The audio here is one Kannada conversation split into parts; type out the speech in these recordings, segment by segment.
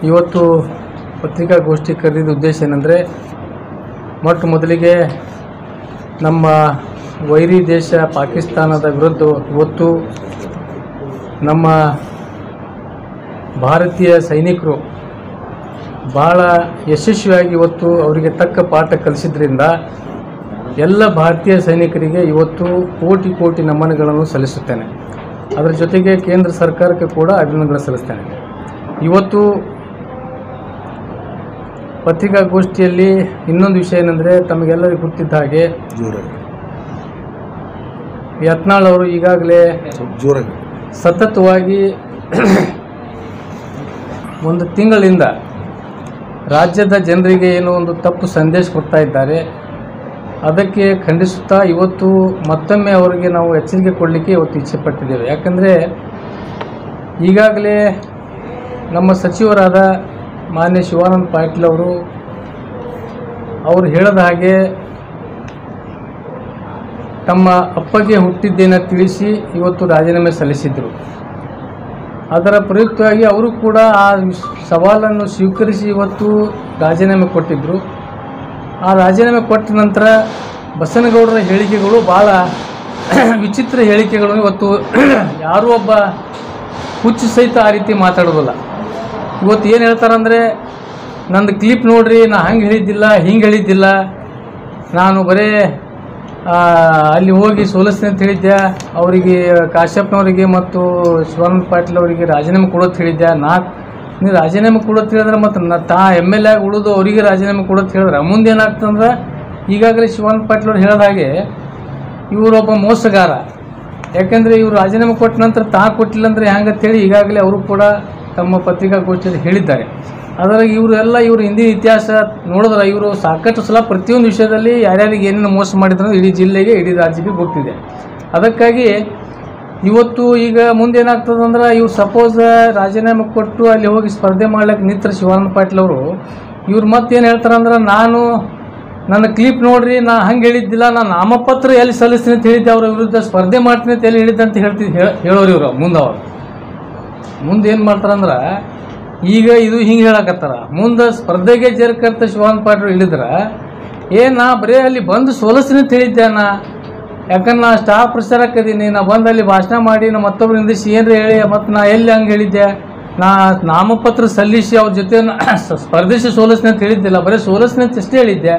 ಇವತ್ತು ಪತ್ರಿಕಾಗೋಷ್ಠಿ ಕರೆದಿದ್ದ ಉದ್ದೇಶ ಏನಂದರೆ, ಮೊಟ್ಟ ಮೊದಲಿಗೆ ನಮ್ಮ ವೈರಿ ದೇಶ ಪಾಕಿಸ್ತಾನದ ವಿರುದ್ಧ ಇವತ್ತು ನಮ್ಮ ಭಾರತೀಯ ಸೈನಿಕರು ಭಾಳ ಯಶಸ್ವಿಯಾಗಿ ಇವತ್ತು ಅವರಿಗೆ ತಕ್ಕ ಪಾಠ ಕಲಿಸಿದ್ರಿಂದ ಎಲ್ಲ ಭಾರತೀಯ ಸೈನಿಕರಿಗೆ ಇವತ್ತು ಕೋಟಿ ಕೋಟಿ ನಮನಗಳನ್ನು ಸಲ್ಲಿಸುತ್ತೇನೆ. ಅದರ ಜೊತೆಗೆ ಕೇಂದ್ರ ಸರ್ಕಾರಕ್ಕೆ ಕೂಡ ಅಭಿನಂದನೆ ಸಲ್ಲಿಸ್ತೇನೆ. ಇವತ್ತು ಪತ್ರಿಕಾಗೋಷ್ಠಿಯಲ್ಲಿ ಇನ್ನೊಂದು ವಿಷಯ ಏನಂದರೆ, ತಮಗೆಲ್ಲರಿಗೂ ಗೊತ್ತಿದ್ದ ಹಾಗೆ ಯತ್ನಾಳ್ ಅವರು ಈಗಾಗಲೇ ಸತತವಾಗಿ ಒಂದು ತಿಂಗಳಿಂದ ರಾಜ್ಯದ ಜನರಿಗೆ ಏನೋ ಒಂದು ತಪ್ಪು ಸಂದೇಶ ಕೊಡ್ತಾ ಇದ್ದಾರೆ. ಅದಕ್ಕೆ ಖಂಡಿಸುತ್ತಾ ಇವತ್ತು ಮತ್ತೊಮ್ಮೆ ಅವರಿಗೆ ನಾವು ಎಚ್ಚರಿಕೆ ಕೊಡಲಿಕ್ಕೆ ಇವತ್ತು ಇಚ್ಛೆಪಟ್ಟಿದ್ದೇವೆ. ಯಾಕಂದರೆ ಈಗಾಗಲೇ ನಮ್ಮ ಸಚಿವರಾದ ಮಾನ್ಯ ಶಿವಾನಂದ ಪಾಟೀಲ್ ಅವರು ಹೇಳಿದ ಹಾಗೆ ತಮ್ಮ ಅಪ್ಪಗೆ ಹುಟ್ಟಿದ್ದೇನೆ ತಿಳಿಸಿ ಇವತ್ತು ರಾಜೀನಾಮೆ ಸಲ್ಲಿಸಿದರು. ಅದರ ಪ್ರಯುಕ್ತವಾಗಿ ಅವರು ಕೂಡ ಆ ಸವಾಲನ್ನು ಸ್ವೀಕರಿಸಿ ಇವತ್ತು ರಾಜೀನಾಮೆ ಕೊಟ್ಟಿದ್ದರು. ಆ ರಾಜೀನಾಮೆ ಕೊಟ್ಟ ನಂತರ ಬಸನಗೌಡರ ಹೇಳಿಕೆಗಳು ಭಾಳ ವಿಚಿತ್ರ ಹೇಳಿಕೆಗಳು. ಇವತ್ತು ಯಾರೂ ಒಬ್ಬ ಹುಚ್ಚು ಸಹಿತ ಆ ರೀತಿ ಮಾತಾಡೋದಿಲ್ಲ. ಇವತ್ತು ಏನು ಹೇಳ್ತಾರಂದರೆ, ನಂದು ಕ್ಲಿಪ್ ನೋಡ್ರಿ, ನಾ ಹಂಗೆ ಹೇಳಿದ್ದಿಲ್ಲ, ಹಿಂಗೆ ಹೇಳಿದ್ದಿಲ್ಲ, ನಾನು ಬರೇ ಅಲ್ಲಿ ಹೋಗಿ ಸೋಲಿಸ್ತೀನಿ ಅಂತ ಹೇಳಿದ್ದೆ, ಅವರಿಗೆ ಕಾಶ್ಯಪ್ನವರಿಗೆ ಮತ್ತು ಶಿವಾನಂದ ಪಾಟೀಲ್ ಅವರಿಗೆ ರಾಜೀನಾಮೆ ಕೊಡೋದು ಹೇಳಿದ್ದೆ. ನೀವು ರಾಜೀನಾಮೆ ಕೊಡೋದು ಹೇಳಿದ್ರೆ ಮತ್ತು MLA ಆಗಿ ಉಳಿದು ಅವರಿಗೆ ರಾಜೀನಾಮೆ ಕೊಡೋದು ಹೇಳಿದ್ರೆ ಮುಂದೇನಾಗ್ತಂದ್ರೆ, ಈಗಾಗಲೇ ಶಿವಾನಂದ ಪಾಟೀಲ್ ಅವ್ರು ಹೇಳಿದ ಹಾಗೆ ಇವರೊಬ್ಬ ಮೋಸಗಾರ. ಯಾಕೆಂದರೆ ಇವರು ರಾಜೀನಾಮೆ ಕೊಟ್ಟ ನಂತರ ಕೊಟ್ಟಿಲ್ಲ ಅಂದರೆ ಹೆಂಗಂತೇಳಿ ಈಗಾಗಲೇ ಅವರು ಕೂಡ ತಮ್ಮ ಪತ್ರಿಕಾಗೋಷ್ಠಿಯಲ್ಲಿ ಹೇಳಿದ್ದಾರೆ. ಅದರಾಗಿ ಇವರು ಹಿಂದಿನ ಇತಿಹಾಸ ನೋಡಿದ್ರೆ ಇವರು ಸಾಕಷ್ಟು ಸಲ ಪ್ರತಿಯೊಂದು ವಿಷಯದಲ್ಲಿ ಯಾರ್ಯಾರಿಗೆ ಏನೇನು ಮೋಸ ಮಾಡಿದ್ರು ಇಡೀ ಜಿಲ್ಲೆಗೆ, ಇಡೀ ರಾಜ್ಯಕ್ಕೆ ಗೊತ್ತಿದೆ. ಅದಕ್ಕಾಗಿ ಇವತ್ತು ಈಗ ಮುಂದೇನಾಗ್ತದಂದ್ರೆ, ಇವ್ರು ಸಪೋಸ್ ರಾಜೀನಾಮೆ ಕೊಟ್ಟು ಅಲ್ಲಿ ಹೋಗಿ ಸ್ಪರ್ಧೆ ಮಾಡ್ಲಿಕ್ಕೆ ನಿಂತರ ಶಿವಾನಂದ ಪಾಟೀಲ್ ಅವರು ಇವ್ರು ಮತ್ತೇನು ಹೇಳ್ತಾರಂದ್ರೆ, ನನ್ನ ಕ್ಲಿಪ್ ನೋಡ್ರಿ, ನಾ ಹಂಗೆ ಹೇಳಿದ್ದಿಲ್ಲ, ನಾನು ನಾಮಪತ್ರ ಎಲ್ಲಿ ಸಲ್ಲಿಸ್ತೀನಿ ಅಂತ ಹೇಳಿದ್ದೆ, ಅವರ ವಿರುದ್ಧ ಸ್ಪರ್ಧೆ ಮಾಡ್ತೀನಿ ಅಂತ ಎಲ್ಲಿ ಹೇಳಿದ್ದೆ ಅಂತ ಹೇಳೋರು ಇವರು. ಮುಂದೆ ಏನು ಮಾಡ್ತಾರಂದ್ರೆ, ಈಗ ಇದು ಹಿಂಗೆ ಹೇಳಕತ್ತಾರ, ಮುಂದೆ ಸ್ಪರ್ಧೆಗೆ ಜೇರ್ಕರ್ತ ಶಿವಾನಂದ ಪಾಟೀಲ್ ಹೇಳಿದ್ರೆ ನಾ ಬರೀ ಅಲ್ಲಿ ಬಂದು ಸೋಲಿಸ್ತೀನಿ ಅಂತ ಹೇಳಿದ್ದೆ. ಯಾಕಂದ್ರೆ ನಾ ಸ್ಟಾರ್ ಪ್ರಚಾರಕ್ಕದೀನಿ, ನಾ ಬಂದು ಅಲ್ಲಿ ಭಾಷಣ ಮಾಡಿ ನಾ ಮತ್ತೊಬ್ಬರು ನಿಂದಿಸಿ ಏನ್ರಿ ಹೇಳಿ, ಮತ್ತು ನಾ ಎಲ್ಲಿ ಹಂಗೆ ಹೇಳಿದ್ದೆ, ನಾ ನಾಮಪತ್ರ ಸಲ್ಲಿಸಿ ಅವ್ರ ಜೊತೆ ಸ್ಪರ್ಧಿಸಿ ಸೋಲಿಸ್ತೀನಿ ಅಂತ ಹೇಳಿದ್ದಿಲ್ಲ, ಬರೀ ಸೋಲಿಸ್ತೀನಿ ಅಂತ ಅಷ್ಟೇ ಹೇಳಿದ್ದೆ.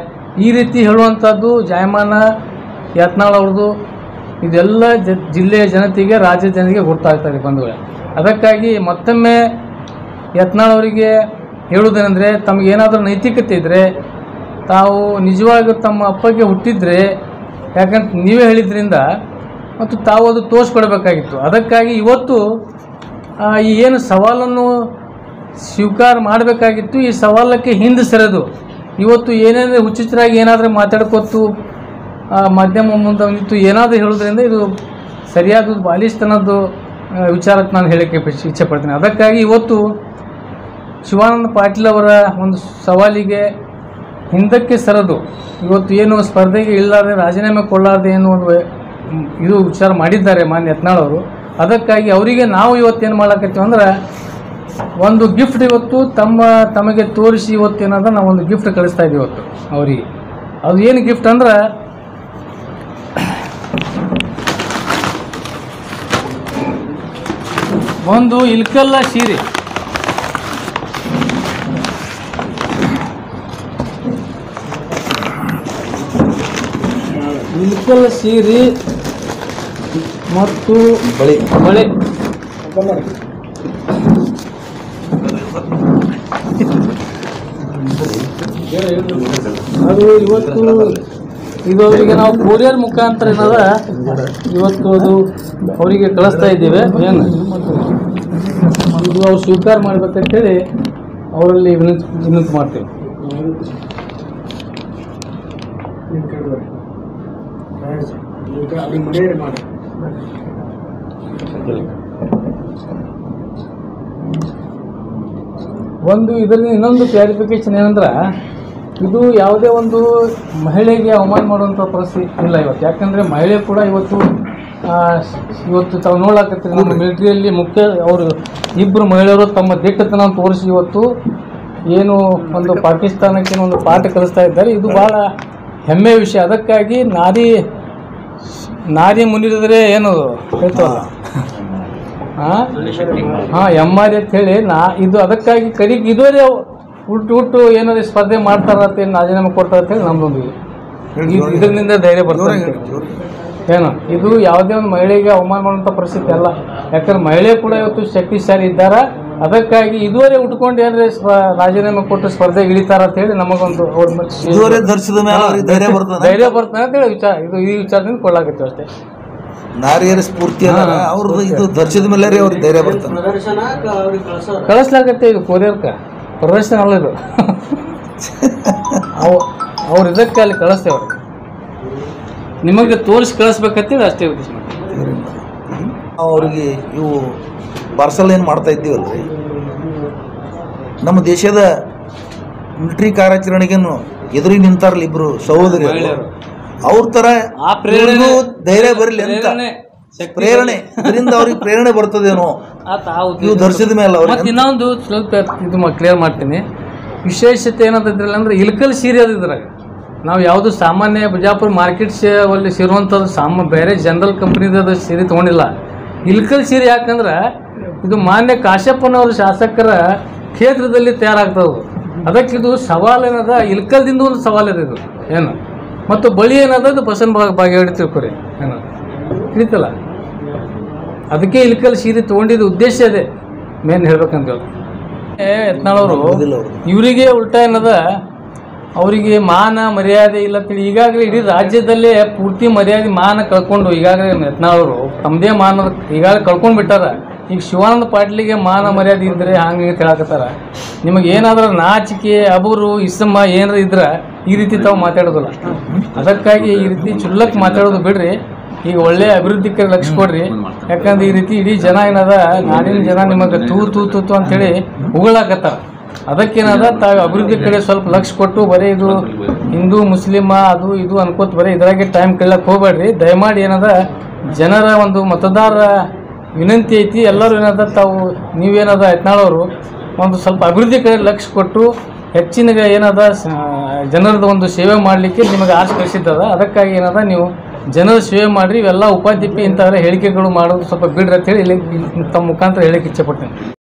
ಈ ರೀತಿ ಹೇಳುವಂಥದ್ದು ಜಾಯಮಾನ ಯತ್ನಾಳ್ ಅವ್ರದ್ದು ಇದೆಲ್ಲ ಜಿಲ್ಲೆಯ ಜನತೆಗೆ, ರಾಜ್ಯದ ಜನತೆಗೆ ಗೊತ್ತಾಗ್ತದೆ ಬಂಧುಗಳೇ. ಅದಕ್ಕಾಗಿ ಮತ್ತೊಮ್ಮೆ ಯತ್ನಾಳ್ ಅವರಿಗೆ ಹೇಳುವುದೇನೆಂದರೆ, ತಮಗೇನಾದರೂ ನೈತಿಕತೆ ಇದ್ದರೆ ತಾವು ನಿಜವಾಗಿ ತಮ್ಮ ಅಪ್ಪಗೆ ಹುಟ್ಟಿದ್ರೆ, ಯಾಕಂತ ನೀವೇ ಹೇಳಿದ್ರಿಂದ ಮತ್ತು ತಾವು ಅದು ತೋರಿಸ್ಕೊಡ್ಬೇಕಾಗಿತ್ತು. ಅದಕ್ಕಾಗಿ ಇವತ್ತು ಈ ಏನು ಸವಾಲನ್ನು ಸ್ವೀಕಾರ ಮಾಡಬೇಕಾಗಿತ್ತು, ಈ ಸವಾಲಕ್ಕೆ ಹಿಂದೆ ಸರಿದು ಇವತ್ತು ಏನೇನು ಹುಚ್ಚುಚ್ಚರಾಗಿ ಏನಾದರೂ ಮಾತಾಡ್ಕೊತು ಮಾಧ್ಯಮ ಮುಂದೆ ನಿಂತು ಏನಾದರೂ ಹೇಳೋದ್ರಿಂದ ಇದು ಸರಿಯಾದ ಬಾಲಿಸ್ತನದ್ದು ವಿಚಾರಕ್ಕೆ ನಾನು ಹೇಳೋಕ್ಕೆ ಇಚ್ಛೆ ಪಡ್ತೀನಿ. ಅದಕ್ಕಾಗಿ ಇವತ್ತು ಶಿವಾನಂದ ಪಾಟೀಲ್ ಅವರ ಒಂದು ಸವಾಲಿಗೆ ಹಿಂದಕ್ಕೆ ಸರಿದು ಇವತ್ತು ಏನು ಸ್ಪರ್ಧೆಗೆ ಇಲ್ಲಾರ್ದೆ ರಾಜೀನಾಮೆ ಕೊಳ್ಳಾರ್ದೆ ಏನು ಒಂದು ಇದು ವಿಚಾರ ಮಾಡಿದ್ದಾರೆ ಮಾನ್ಯ ಯತ್ನಾಳ್ ಅವರು. ಅದಕ್ಕಾಗಿ ಅವರಿಗೆ ನಾವು ಇವತ್ತೇನು ಮಾಡಕತ್ತೀವಿ ಅಂದ್ರೆ, ಒಂದು ಗಿಫ್ಟ್ ಇವತ್ತು ತಮಗೆ ತೋರಿಸಿ ಇವತ್ತೇನಾದ್ರೆ ನಾವು ಒಂದು ಗಿಫ್ಟ್ ಕಳಿಸ್ತಾ ಇದ್ದೀವಿ ಇವತ್ತು ಅವರಿಗೆ. ಅದು ಏನು ಗಿಫ್ಟ್ ಅಂದ್ರೆ, ಒಂದು ಇಲ್ಕಲ್ಲ ಸೀರೆ. ಇಲ್ಕಲ್ಲ ಸೀರೆ ಮತ್ತು ಬಳೆ. ಅದು ಇವತ್ತು ಇದು ಅವರಿಗೆ ನಾವು ಕೊರಿಯರ್ ಮುಖಾಂತರ ಏನದ ಇವತ್ತು ಅದು ಅವರಿಗೆ ಕಳಿಸ್ತಾ ಇದ್ದೇವೆ. ಏನು ಇದು ಅವ್ರು ಸ್ವೀಕಾರ ಮಾಡಬೇಕಂತೇಳಿ ಅವರಲ್ಲಿ ವಿನಂತಿ ಮಾಡ್ತೇವೆ. ಒಂದು ಇದರಲ್ಲಿ ಇನ್ನೊಂದು ಕ್ಲಾರಿಫಿಕೇಶನ್ ಏನಂದ್ರೆ, ಇದು ಯಾವುದೇ ಒಂದು ಮಹಿಳೆಗೆ ಅವಮಾನ ಮಾಡುವಂಥ ಪರಿಸ್ಥಿತಿ ಇಲ್ಲ ಇವತ್ತು. ಯಾಕಂದರೆ ಮಹಿಳೆ ಕೂಡ ಇವತ್ತು ಇವತ್ತು ತಾವು ನೋಡಾಕತ್ತೀರಿ ನಮ್ಮ ಮಿಲಿಟ್ರಿಯಲ್ಲಿ ಮುಖ್ಯ ಅವರು ಇಬ್ಬರು ಮಹಿಳೆಯರು ತಮ್ಮ ದಿಟ್ಟತನ ತೋರಿಸಿ ಇವತ್ತು ಏನು ಒಂದು ಪಾಕಿಸ್ತಾನಕ್ಕೆ ಒಂದು ಪಾಠ ಕಲಿಸ್ತಾ ಇದ್ದಾರೆ. ಇದು ಭಾಳ ಹೆಮ್ಮೆಯ ವಿಷಯ. ಅದಕ್ಕಾಗಿ ನಾರಿ ಮುನಿದರೆ ಏನು ಹೇಳ್ತವಲ್ಲ ಎಮ್ಮಾರಿ ಅಂತ ಹೇಳಿ ಇದು ಅದಕ್ಕಾಗಿ ಕಡೆಗೆ ಇದುವರೆ ಹುಟ್ಟು ಏನಾದ್ರು ಸ್ಪರ್ಧೆ ಮಾಡ್ತಾರ ರಾಜೀನಾಮೆ ಕೊಡ್ತಾರ ಅಂತ ಹೇಳಿ ನಮ್ದೊಂದು ಇದರಿಂದ ಧೈರ್ಯ ಬರ್ತದೆ ಏನು. ಇದು ಯಾವುದೇ ಒಂದು ಮಹಿಳೆಗೆ ಅವಮಾನ ಮಾಡುವಂಥ ಪರಿಸ್ಥಿತಿ ಅಲ್ಲ. ಯಾಕಂದ್ರೆ ಮಹಿಳೆ ಕೂಡ ಇವತ್ತು ಶಕ್ತಿಶಾಲಿ ಇದ್ದಾರೆ. ಅದಕ್ಕಾಗಿ ಇದುವರೆ ಉಟ್ಕೊಂಡು ಏನಾದ್ರೆ ರಾಜೀನಾಮೆ ಕೊಟ್ಟು ಸ್ಪರ್ಧೆಗೆ ಇಳಿತಾರ ಅಂತ ಹೇಳಿ ನಮಗೊಂದು ಧೈರ್ಯ ಬರ್ತದೆ ಅಂತ ಹೇಳಿ ವಿಚಾರ ಈ ವಿಚಾರದಿಂದ ಕೊಡ್ಲಾಕತ್ತೀವಿ ಅಷ್ಟೇ. ನಾರಿಯರ ಸ್ಫೂರ್ತಿ ಅವ್ರದ್ದು ಇದು ಧರಿಸಿದ ಮೇಲೆ ಅವ್ರಿಗೆ ಧೈರ್ಯ ಬರ್ತದೆ. ಕಳಿಸ್ಲಾಗತ್ತೆ ಇದು ಕೊರಿಯರ್ಕ ಪ್ರದರ್ಶನ ಅಲ್ಲ ಇದು. ಅವ್ರು ಇದಕ್ಕೆ ಅಲ್ಲಿ ಕಳಿಸ್ತೇವೆ ಅವ್ರಿಗೆ ನಿಮಗೆ ತೋರಿಸಿ ಕಳಿಸ್ಬೇಕಂತೇಳಿ ಅಷ್ಟೇ ಉದ್ದೇಶ ಮಾಡಿ. ಅವ್ರಿಗೆ ಇವು ಪಾರ್ಸಲ್ ಏನು ಮಾಡ್ತಾ ಇದ್ದೀವಲ್ರಿ, ನಮ್ಮ ದೇಶದ ಮಿಲಿಟ್ರಿ ಕಾರ್ಯಾಚರಣೆಗೇನು ಎದುರಿಗೆ ನಿಂತಾರಲ್ಲ ಇಬ್ರು ಸಹೋದರಿ, ಅವ್ರ ತರ ಧೈರ್ಯ ಬರಲಿ ಅಂತ ಪ್ರೇರಣೆ, ಇದರಿಂದ ಅವ್ರಿಗೆ ಪ್ರೇರಣೆ ಬರ್ತದೇನೋ ನೀವು ಧರಿಸಿದ ಮೇಲೆ. ಮತ್ತೆ ಇನ್ನೊಂದು ಸ್ವಲ್ಪ ಇದು ಕ್ಲಿಯರ್ ಮಾಡ್ತೀನಿ. ವಿಶೇಷತೆ ಏನಂತಿದ್ರಲ್ಲ ಅಂದ್ರೆ ಇಲ್ಕಲ್ ಸೀರೆ ಅದು ಇದ್ರಾಗ ನಾವು ಯಾವುದು ಸಾಮಾನ್ಯ ಬಿಜಾಪುರ ಮಾರ್ಕೆಟ್ ಅಲ್ಲಿ ಸೇರುವಂಥದ್ದು ಬೇರೆ ಜನರಲ್ ಕಂಪ್ನಿದ ಸೀರೆ ತೊಗೊಂಡಿಲ್ಲ. ಇಲ್ಕಲ್ ಸೀರೆ ಯಾಕಂದ್ರೆ ಇದು ಮಾನ್ಯ ಕಾಶ್ಯಪ್ಪನವ್ರ ಶಾಸಕರ ಕ್ಷೇತ್ರದಲ್ಲಿ ತಯಾರಾಗ್ತದೆ. ಅದಕ್ಕೆ ಇದು ಸವಾಲು ಏನದ, ಇಲ್ಕಲ್ದಿಂದ ಒಂದು ಸವಾಲು ಇದೆ ಇದು ಏನು. ಮತ್ತು ಬಳಿ ಏನದ ಇದು ಬಸನ್ ಬಾಗೇವಾಡಿ ತಿಳ್ಕೊರಿ ಏನು ತಿಳಿತಲ್ಲ. ಅದಕ್ಕೆ ಇಲ್ಕಲ್ ಸೀರೆ ತೊಗೊಂಡಿದ್ದು ಉದ್ದೇಶ ಇದೆ ಮೇನ್ ಹೇಳ್ಬೇಕಂತ ಹೇಳಿ. ಯತ್ನಾಳವರು ಇವರಿಗೆ ಉಲ್ಟಾ ಏನದ, ಅವರಿಗೆ ಮಾನ ಮರ್ಯಾದೆ ಇಲ್ಲ ತಿಳಿ ಈಗಾಗಲೇ ಇಡೀ ರಾಜ್ಯದಲ್ಲೇ ಪೂರ್ತಿ ಮರ್ಯಾದೆ ಮಾನ ಕಳ್ಕೊಂಡು ಈಗಾಗಲೇ ಯತ್ನಾಳವರು ತಮ್ಮದೇ ಮಾನ ಈಗಾಗಲೇ ಕಳ್ಕೊಂಡು ಬಿಟ್ಟಾರ. ಈಗ ಶಿವಾನಂದ ಪಾಟೀಲಿಗೆ ಮಾನ ಮರ್ಯಾದೆ ಇದ್ದರೆ ಹಂಗೆ ಹೇಳಕತ್ತಾರ. ನಿಮಗೆ ಏನಾದ್ರೂ ನಾಚಿಕೆ ಅಬೂರು ಇಸಮ್ಮ ಏನಾರ ಇದ್ರೆ ಈ ರೀತಿ ತಾವು ಮಾತಾಡೋದಿಲ್ಲ. ಅದಕ್ಕಾಗಿ ಈ ರೀತಿ ಚುಲ್ಲಕ್ಕೆ ಮಾತಾಡೋದು ಬಿಡ್ರಿ. ಈಗ ಒಳ್ಳೆ ಅಭಿವೃದ್ಧಿ ಕಡೆ ಲಕ್ಷ್ಯ ಕೊಡ್ರಿ. ಯಾಕಂದ್ರೆ ಈ ರೀತಿ ಇಡೀ ಜನ ಏನದ, ನಾಡಿನ ಜನ ನಿಮಗೆ ತೂ ಅಂತೇಳಿ ಉಗಳಾಕತ್ತಾರ. ಅದಕ್ಕೇನದ ತಾವು ಅಭಿವೃದ್ಧಿ ಕಡೆ ಸ್ವಲ್ಪ ಲಕ್ಷ್ಯ ಕೊಟ್ಟು ಬರೀ ಇದು ಹಿಂದೂ ಮುಸ್ಲಿಮ ಅದು ಇದು ಅನ್ಕೋತ ಬರೀ ಇದ್ರಾಗೆ ಟೈಮ್ ಕಳ್ಳಕ್ಕೆ ಹೋಗ್ಬೇಡ್ರಿ. ದಯಮಾಡಿ ಏನದ ಜನರ ಒಂದು ಮತದಾರ ವಿನಂತಿ ಐತಿ, ಎಲ್ಲರೂ ಏನದ ತಾವು ನೀವೇನದ ಯತ್ನಾಳವರು ಒಂದು ಸ್ವಲ್ಪ ಅಭಿವೃದ್ಧಿ ಕಡೆ ಲಕ್ಷ್ಯ ಕೊಟ್ಟು ಹೆಚ್ಚಿನ ಏನದ ಜನರದ ಒಂದು ಸೇವೆ ಮಾಡಲಿಕ್ಕೆ ನಿಮಗೆ ಆಸೆ ಕಳಿಸಿದ್ದದ. ಅದಕ್ಕಾಗಿ ಏನದ ನೀವು ಜನರ ಸೇವೆ ಮಾಡಿರಿ. ಇವೆಲ್ಲ ಉಪಾಧ್ಯಕ್ಷ ಇಂಥವರ ಹೇಳಿಕೆಗಳು ಮಾಡೋದು ಸ್ವಲ್ಪ ಬಿಡ್ರಿ ಅಂತ ಹೇಳಿ ಇಲ್ಲಿ ತಮ್ಮ ಮುಖಾಂತರ ಹೇಳಕ್ಕೆ ಇಚ್ಛೆ ಪಡ್ತೇನೆ.